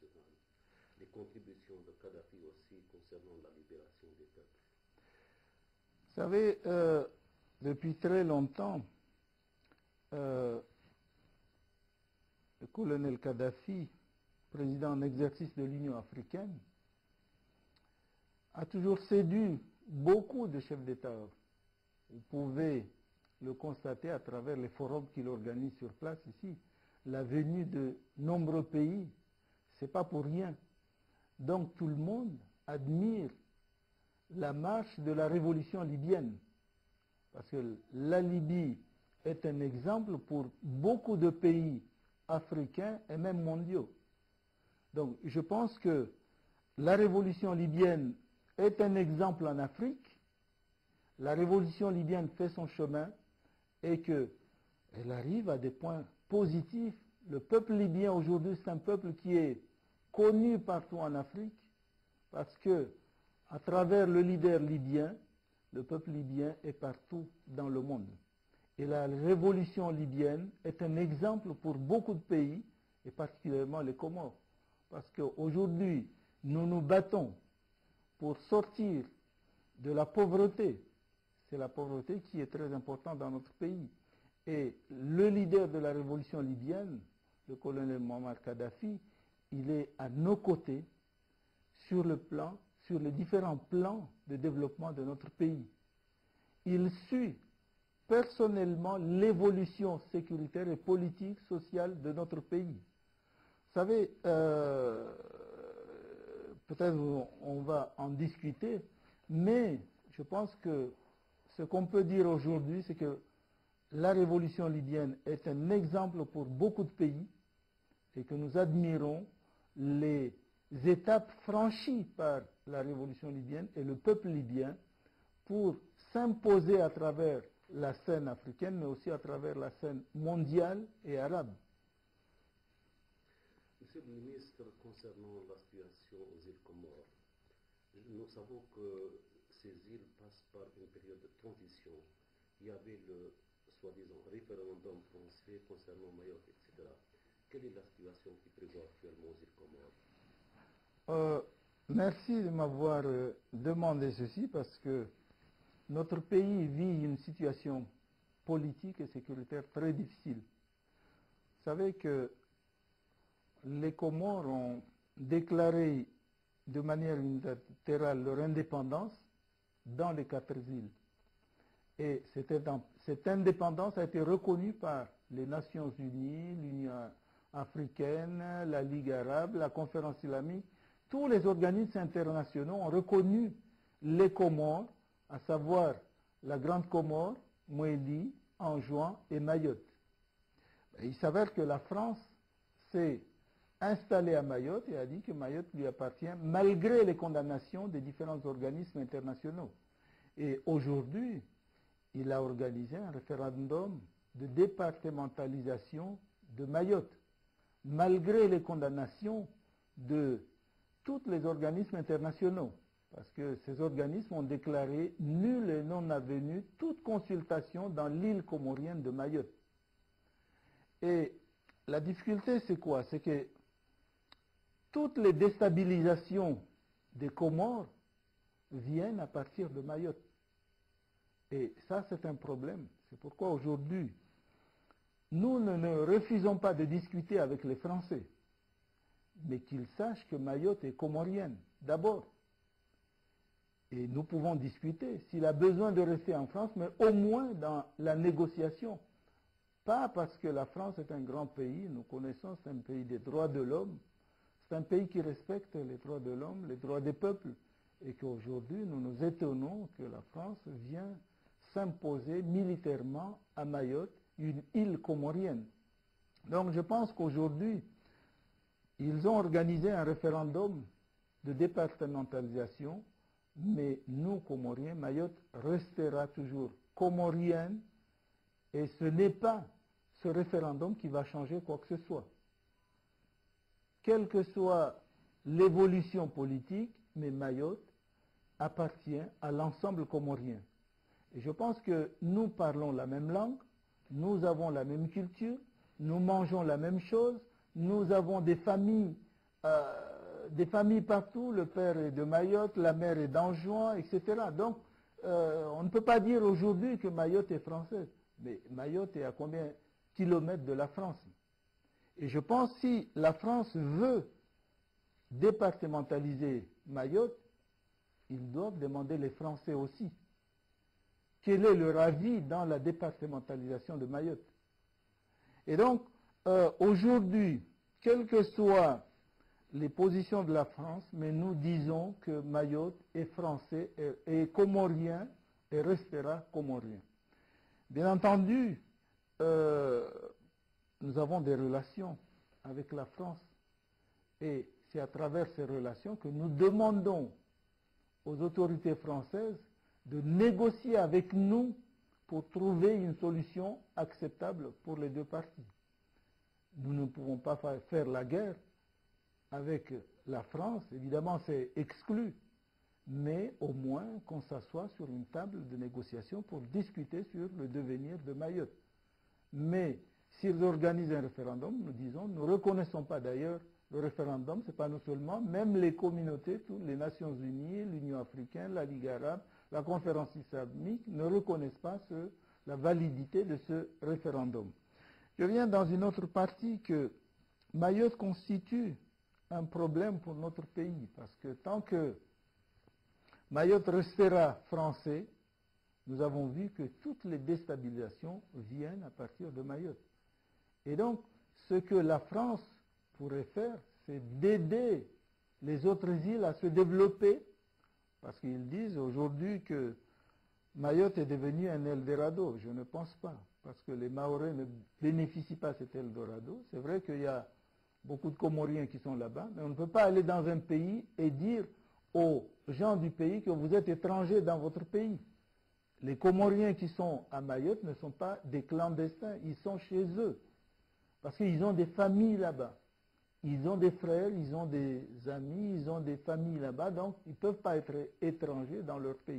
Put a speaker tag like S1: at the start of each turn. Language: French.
S1: internationale. Les contributions de Kadhafi aussi concernant la libération des peuples.
S2: Vous savez, depuis très longtemps, le colonel Kadhafi, président en exercice de l'Union africaine, a toujours séduit beaucoup de chefs d'État. Vous pouvez le constater à travers les forums qu'il organise sur place ici. La venue de nombreux pays, c'est pas pour rien. Donc tout le monde admire la marche de la révolution libyenne. Parce que la Libye est un exemple pour beaucoup de pays africains et même mondiaux. Donc je pense que la révolution libyenne est un exemple en Afrique. La révolution libyenne fait son chemin et qu'elle arrive à des points positifs. Le peuple libyen aujourd'hui, c'est un peuple qui est connu partout en Afrique parce que, à travers le leader libyen, le peuple libyen est partout dans le monde. Et la révolution libyenne est un exemple pour beaucoup de pays, et particulièrement les Comores. Parce qu'aujourd'hui, nous nous battons pour sortir de la pauvreté. C'est la pauvreté qui est très importante dans notre pays. Et le leader de la révolution libyenne, le colonel Muammar Kadhafi, il est à nos côtés sur les différents plans de développement de notre pays. Il suit personnellement l'évolution sécuritaire et politique, sociale de notre pays. Vous savez, peut-être on va en discuter, mais je pense que ce qu'on peut dire aujourd'hui, c'est que la révolution libyenne est un exemple pour beaucoup de pays et que nous admirons les étapes franchies par la révolution libyenne et le peuple libyen pour s'imposer à travers la scène africaine, mais aussi à travers la scène mondiale et arabe.
S1: Monsieur le ministre, concernant la situation aux îles Comores, nous savons que ces îles passent par une période de transition. Il y avait le soi-disant référendum français concernant Mayotte, etc. Quelle est la situation qui prévaut actuellement aux îles Comores?
S2: Merci de m'avoir demandé ceci parce que notre pays vit une situation politique et sécuritaire très difficile. Vous savez que les Comores ont déclaré de manière unilatérale leur indépendance dans les 4 îles. Et cette indépendance a été reconnue par les Nations Unies, l'Union africaine, la Ligue arabe, la Conférence islamique. Tous les organismes internationaux ont reconnu les Comores, à savoir la Grande Comore, Moélie, Anjouan et Mayotte. Il s'avère que la France s'est installée à Mayotte et a dit que Mayotte lui appartient malgré les condamnations des différents organismes internationaux. Et aujourd'hui, il a organisé un référendum de départementalisation de Mayotte, malgré les condamnations de tous les organismes internationaux. Parce que ces organismes ont déclaré nul et non avenu toute consultation dans l'île comorienne de Mayotte. Et la difficulté, c'est quoi? C'est que toutes les déstabilisations des Comores viennent à partir de Mayotte. Et ça, c'est un problème. C'est pourquoi aujourd'hui, nous ne refusons pas de discuter avec les Français, mais qu'ils sachent que Mayotte est comorienne, d'abord. Et nous pouvons discuter s'il a besoin de rester en France, mais au moins dans la négociation. Pas parce que la France est un grand pays, nous connaissons, c'est un pays des droits de l'homme, c'est un pays qui respecte les droits de l'homme, les droits des peuples, et qu'aujourd'hui nous nous étonnons que la France vient s'imposer militairement à Mayotte, une île comorienne. Donc je pense qu'aujourd'hui, ils ont organisé un référendum de départementalisation, mais nous, Comoriens, Mayotte restera toujours comorienne, et ce n'est pas ce référendum qui va changer quoi que ce soit. Quelle que soit l'évolution politique, mais Mayotte appartient à l'ensemble comorien. Et je pense que nous parlons la même langue, nous avons la même culture, nous mangeons la même chose, nous avons des familles des familles partout, le père est de Mayotte, la mère est d'Anjouan, etc. Donc, on ne peut pas dire aujourd'hui que Mayotte est française. Mais Mayotte est à combien de kilomètres de la France? Et je pense que si la France veut départementaliser Mayotte, ils doivent demander les Français aussi. Quel est leur avis dans la départementalisation de Mayotte? Et donc, aujourd'hui, quelles que soient les positions de la France, mais nous disons que Mayotte est français, est comorien et restera comorien. Bien entendu, nous avons des relations avec la France et c'est à travers ces relations que nous demandons aux autorités françaises de négocier avec nous pour trouver une solution acceptable pour les deux parties. Nous ne pouvons pas faire la guerre avec la France, évidemment c'est exclu, mais au moins qu'on s'assoie sur une table de négociation pour discuter sur le devenir de Mayotte. Mais s'ils organisent un référendum, nous disons, nous ne reconnaissons pas d'ailleurs le référendum, ce n'est pas nous seulement, même les communautés, toutes les Nations Unies, l'Union africaine, la Ligue arabe, la conférence islamique ne reconnaissent pas la validité de ce référendum. Je viens dans une autre partie que Mayotte constitue un problème pour notre pays, parce que tant que Mayotte restera français, nous avons vu que toutes les déstabilisations viennent à partir de Mayotte. Et donc, ce que la France pourrait faire, c'est d'aider les autres îles à se développer, parce qu'ils disent aujourd'hui que Mayotte est devenu un Eldorado. Je ne pense pas, parce que les Mahorais ne bénéficient pas de cet Eldorado. C'est vrai qu'il y a beaucoup de Comoriens qui sont là-bas, mais on ne peut pas aller dans un pays et dire aux gens du pays que vous êtes étrangers dans votre pays. Les Comoriens qui sont à Mayotte ne sont pas des clandestins, ils sont chez eux, parce qu'ils ont des familles là-bas. Ils ont des frères, ils ont des amis, ils ont des familles là-bas, donc ils ne peuvent pas être étrangers dans leur pays.